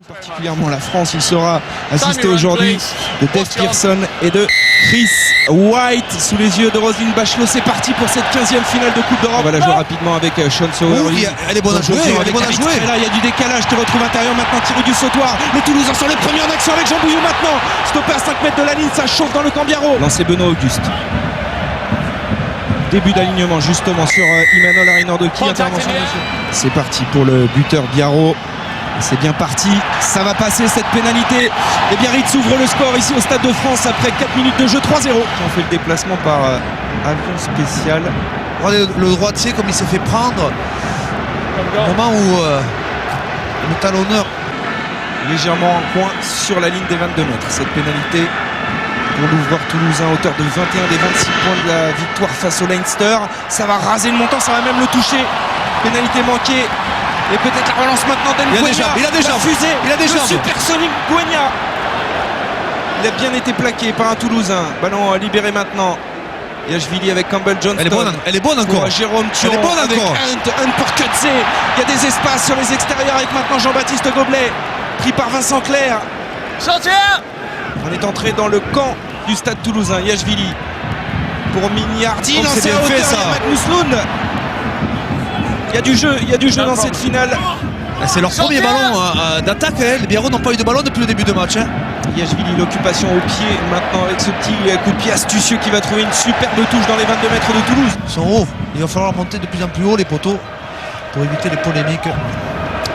Particulièrement la France, il sera assisté aujourd'hui de Dave Pearson et de Chris White sous les yeux de Roselyne Bachelot. C'est parti pour cette 15e finale de Coupe d'Europe. On va la jouer rapidement avec Sean Sauer. Elle est bonne à jouer, elle est bonne à jouer. Là, il y a du décalage, tu retrouves intérieur maintenant, tiré du sautoir. Les Toulousains sont les premiers en action avec Jean Bouillou maintenant. Stoppé à 5 mètres de la ligne, ça chauffe dans le camp Biarro. Lancé Benoît Auguste. Début d'alignement justement sur Imanol Arinordoki. Intervention. C'est parti pour le buteur Biarro. C'est bien parti, ça va passer cette pénalité. Et Biarritz ouvre le score ici au Stade de France après 4 minutes de jeu, 3-0. On fait le déplacement par avion spécial. Le droitier, comme il s'est fait prendre au moment où le talonneur légèrement en coin sur la ligne des 22 mètres. Cette pénalité pour l'ouvreur toulousain, auteur de 21 des 26 points de la victoire face au Leinster. Ça va raser le montant, ça va même le toucher. Pénalité manquée. Et peut-être la relance maintenant d'Engouenia. Il a des jambes. Fusée. Il a des jambes. Supersonic Ngouenia. Il a bien été plaqué par un Toulousain. Ballon libéré maintenant. Yachvili avec Campbell Johnston. Elle est bonne encore. Pour Jérôme Thion. Elle est bonne avec encore. Hunt pour Kutze. Il y a des espaces sur les extérieurs avec maintenant Jean-Baptiste Goblet. Pris par Vincent Clerc. On est entré dans le camp du stade toulousain. Yachvili pour Mignardi. C'est bien fait ça. Magnus Lund. Il y a du jeu dans cette finale. C'est leur premier ballon d'attaque. Les Biarro n'ont pas eu de ballon depuis le début de match. Yachvili, l'occupation au pied maintenant avec ce petit coup de pied astucieux qui va trouver une superbe touche dans les 22 mètres de Toulouse. Ils sont hauts. Il va falloir monter de plus en plus haut les poteaux pour éviter les polémiques.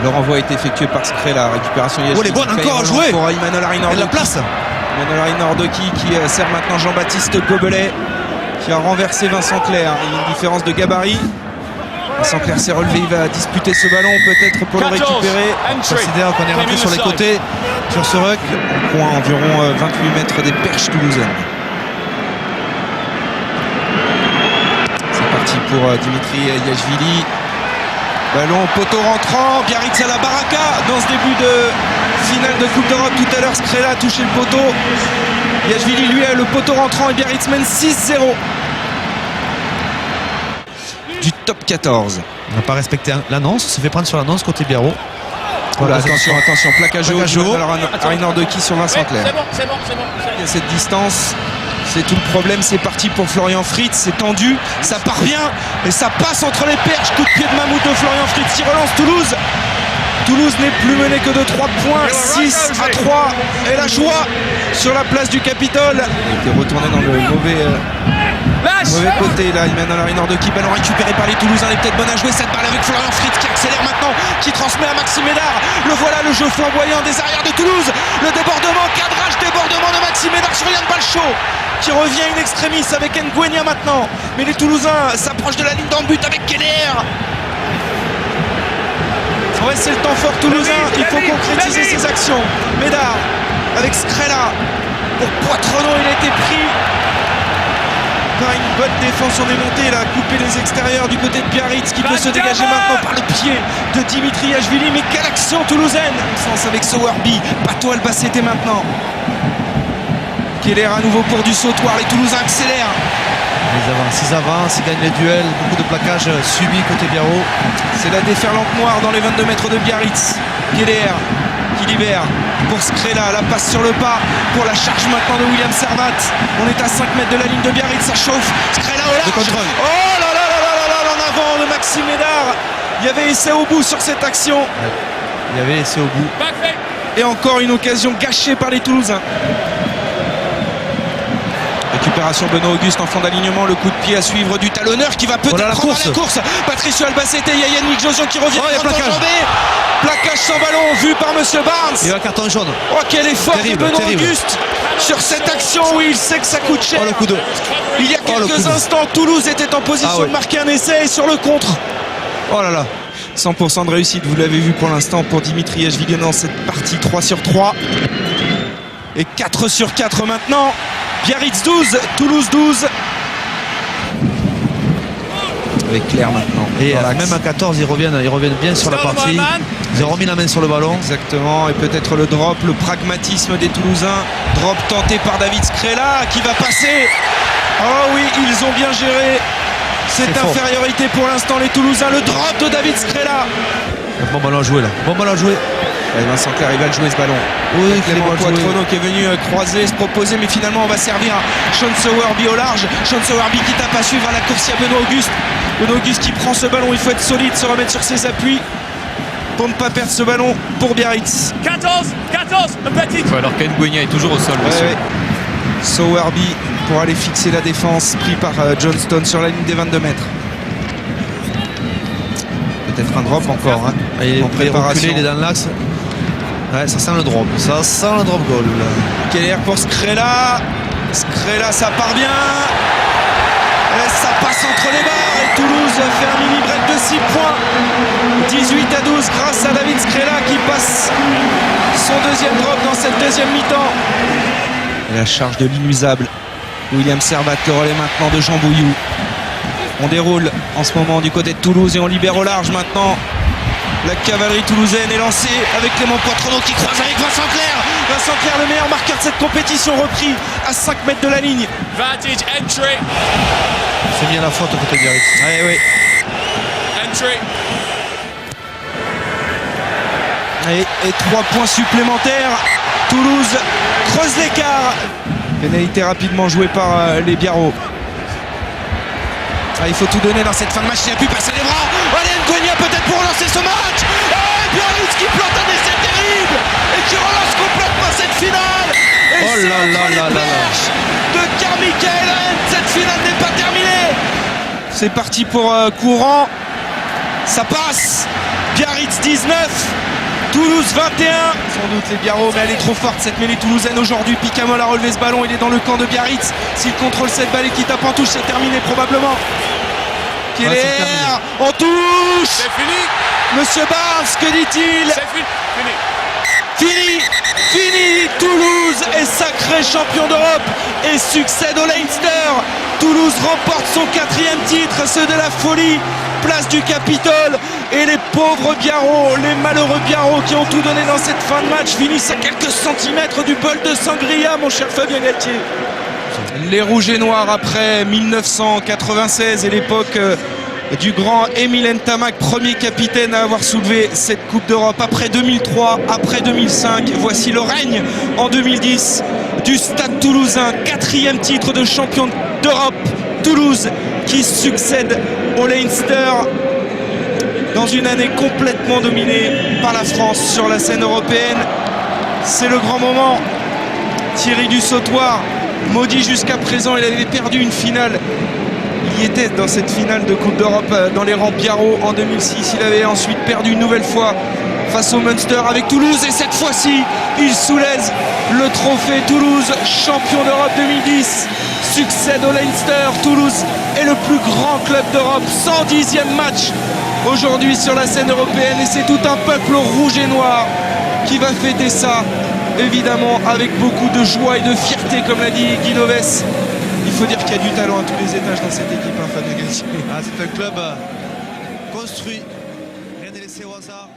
Le renvoi a été effectué par Scré, la récupération Yachvili. Elle est bonne encore à jouer. Pour Imanol Arinordoki. La place. Imanol Arinordoki qui sert maintenant Jean-Baptiste Gobelet qui a renversé Vincent Clerc. Il y a une différence de gabarit. Vincent Clerc s'est relevé, il va disputer ce ballon peut-être pour le récupérer. On considère qu'on est rentré sur les côtés sur ce ruck. En coin environ 28 mètres des perches toulousaines. C'est parti pour Dimitri Yachvili. Ballon poteau rentrant, Biarritz à la baraka dans ce début de finale de Coupe d'Europe. Tout à l'heure, Scrella a touché le poteau. Yachvili lui a le poteau rentrant et Biarritz mène 6-0. Du top 14. On n'a pas respecté l'annonce, on s'est fait prendre sur l'annonce côté Biarro. Voilà, attention, plaquage haut. Alors Arinordoki sur Vincent Clerc. C'est bon. Il y a cette distance, c'est tout le problème, c'est parti pour Florian Fritz, c'est tendu, ça parvient et ça passe entre les perches. Coup de pied de mammouth de Florian Fritz qui relance Toulouse. Toulouse n'est plus mené que de 3 points, 6-3 et la joie sur la place du Capitole. Il a été retourné dans le mauvais côté là, Imanol Arinordoki, ballon récupéré par les Toulousains, elle est peut-être bonne à jouer cette balle avec Florian Fritz qui accélère maintenant, qui transmet à Maxime Médard. Le voilà, le jeu flamboyant des arrières de Toulouse, le débordement, cadrage, débordement de Maxime Médard sur Yann Balchot qui revient in extremis avec Ngouenia maintenant, mais les Toulousains s'approchent de la ligne d'en but avec Keller. Ouais, c'est le temps fort toulousain, il faut concrétiser ses actions. Médard avec Scrella pour Poitrenaud, il a été pris par une bonne défense, on est monté, il a coupé les extérieurs du côté de Biarritz qui peut se dégager maintenant par le pied de Dimitri Yachvili. Mais quelle action toulousaine, sens avec Sowerby, Pato Albacete maintenant. Keller à nouveau pour du sautoir, les Toulousains accélèrent. Ils avancent, ils gagnent les duels, beaucoup de plaquages subis côté Biarro. C'est la déferlante noire dans les 22 mètres de Biarritz. Keller qui libère pour Scrella, la passe sur le pas pour la charge maintenant de William Servat. On est à 5 mètres de la ligne de Biarritz, ça chauffe. Scrella au large. Oh là là là là là, en avant de Maxime Médard. Il y avait essai au bout sur cette action. Il y avait essai au bout. Et encore une occasion gâchée par les Toulousains. Récupération Benoît Auguste en fond d'alignement, le coup de pied à suivre du talonneur qui va peut-être prendre la course. Patricio Albacete, il y a Yannick Josion qui revient plaquage sans ballon vu par Monsieur Barnes. Il y a un carton jaune. Oh, quel effort de Benoît Auguste sur cette action où il sait que ça coûte cher. Le coup de... Il y a quelques instants, Toulouse était en position de marquer un essai et sur le contre. Oh là là. 100% de réussite, vous l'avez vu pour l'instant pour Dimitri Yachvili dans cette partie. 3/3 et 4/4 maintenant. Biarritz 12, Toulouse 12. Avec Claire maintenant. Et même à 14, ils reviennent bien sur la partie. Ils ont remis la main sur le ballon. Exactement. Et peut-être le drop, le pragmatisme des Toulousains. Drop tenté par David Scrella qui va passer. Oh oui, ils ont bien géré cette infériorité pour l'instant les Toulousains. Le drop de David Scrella. Bon ballon à jouer là. Bon ballon à jouer. Et Vincent Clerc, il va le jouer ce ballon. Oui, Clément Poitronneau qui est venu croiser, se proposer, mais finalement on va servir à Sean Sowerby au large. Sean Sowerby qui tape à suivre à la course, il y a Benoît Auguste. Benoît Auguste qui prend ce ballon, il faut être solide, se remettre sur ses appuis pour ne pas perdre ce ballon pour Biarritz. 14, petit. Ouais, alors qu'Nguenia est toujours au sol. Ouais. Sowerby pour aller fixer la défense, pris par Johnston sur la ligne des 22 mètres. Peut-être un drop encore hein, Il est en préparation. reculé, il est dans l'axe. Ouais, ça sent le drop. Ça sent le drop goal. Keller pour Scrella. Scrella, ça part bien. Et ça passe entre les barres. Et Toulouse fait un mini break de 6 points. 18-12 grâce à David Scrella qui passe son deuxième drop dans cette deuxième mi-temps. Et la charge de l'inusable William Servat, le relais maintenant de Jean Bouillou. On déroule en ce moment du côté de Toulouse et on libère au large maintenant. La cavalerie toulousaine est lancée avec Clément Poitronneau qui croise avec Vincent Clerc. Vincent Clerc, le meilleur marqueur de cette compétition, repris à 5 mètres de la ligne. Vantage, entry. C'est mis à la faute côté Biarritz. Ouais, oui. Entry. Et 3 points supplémentaires. Toulouse creuse l'écart. Pénalité rapidement jouée par les Biarros. Il faut tout donner dans cette fin de match. Il n'a pu passer les bras. Allez, Ngogna peut-être pour relancer ce match. Et Biarritz qui plante un essai terrible et qui relance complètement cette finale. Et oh là là là là de Karl-Michael. Cette finale n'est pas terminée. C'est parti pour Courant. Ça passe. Biarritz 19. Toulouse 21. Sans doute les Biarros, mais elle est trop forte cette mêlée toulousaine aujourd'hui. Picamol a relevé ce ballon, il est dans le camp de Biarritz. S'il contrôle cette balle et qu'il tape en touche, c'est terminé probablement. Keller en touche. C'est fini. Monsieur Barnes, que dit-il? C'est fini. Fini. Toulouse est sacré champion d'Europe et succède au Leinster. Toulouse remporte son 4e titre, ceux de la folie. Place du Capitole et les pauvres Biarros, les malheureux Biarros qui ont tout donné dans cette fin de match finissent à quelques centimètres du bol de sangria, mon cher Fabien Galtier. Les Rouges et Noirs après 1996 et l'époque du grand Émile Ntamak, premier capitaine à avoir soulevé cette Coupe d'Europe. Après 2003, après 2005, voici le règne en 2010 du Stade Toulousain, 4e titre de champion d'Europe. Toulouse qui succède au Leinster dans une année complètement dominée par la France sur la scène européenne. C'est le grand moment. Thierry Dussautoir, maudit jusqu'à présent, il avait perdu une finale. Il y était dans cette finale de Coupe d'Europe dans les rangs Biarros en 2006. Il avait ensuite perdu une nouvelle fois face au Munster avec Toulouse et cette fois-ci, il soulève le trophée. Toulouse, champion d'Europe 2010, succède au Leinster. Toulouse est le plus grand club d'Europe, 110e match aujourd'hui sur la scène européenne et c'est tout un peuple rouge et noir qui va fêter ça, évidemment avec beaucoup de joie et de fierté, comme l'a dit Guy Novès. Il faut dire qu'il y a du talent à tous les étages dans cette équipe, Fabien Galtier. C'est un club construit, rien n'est laissé au hasard.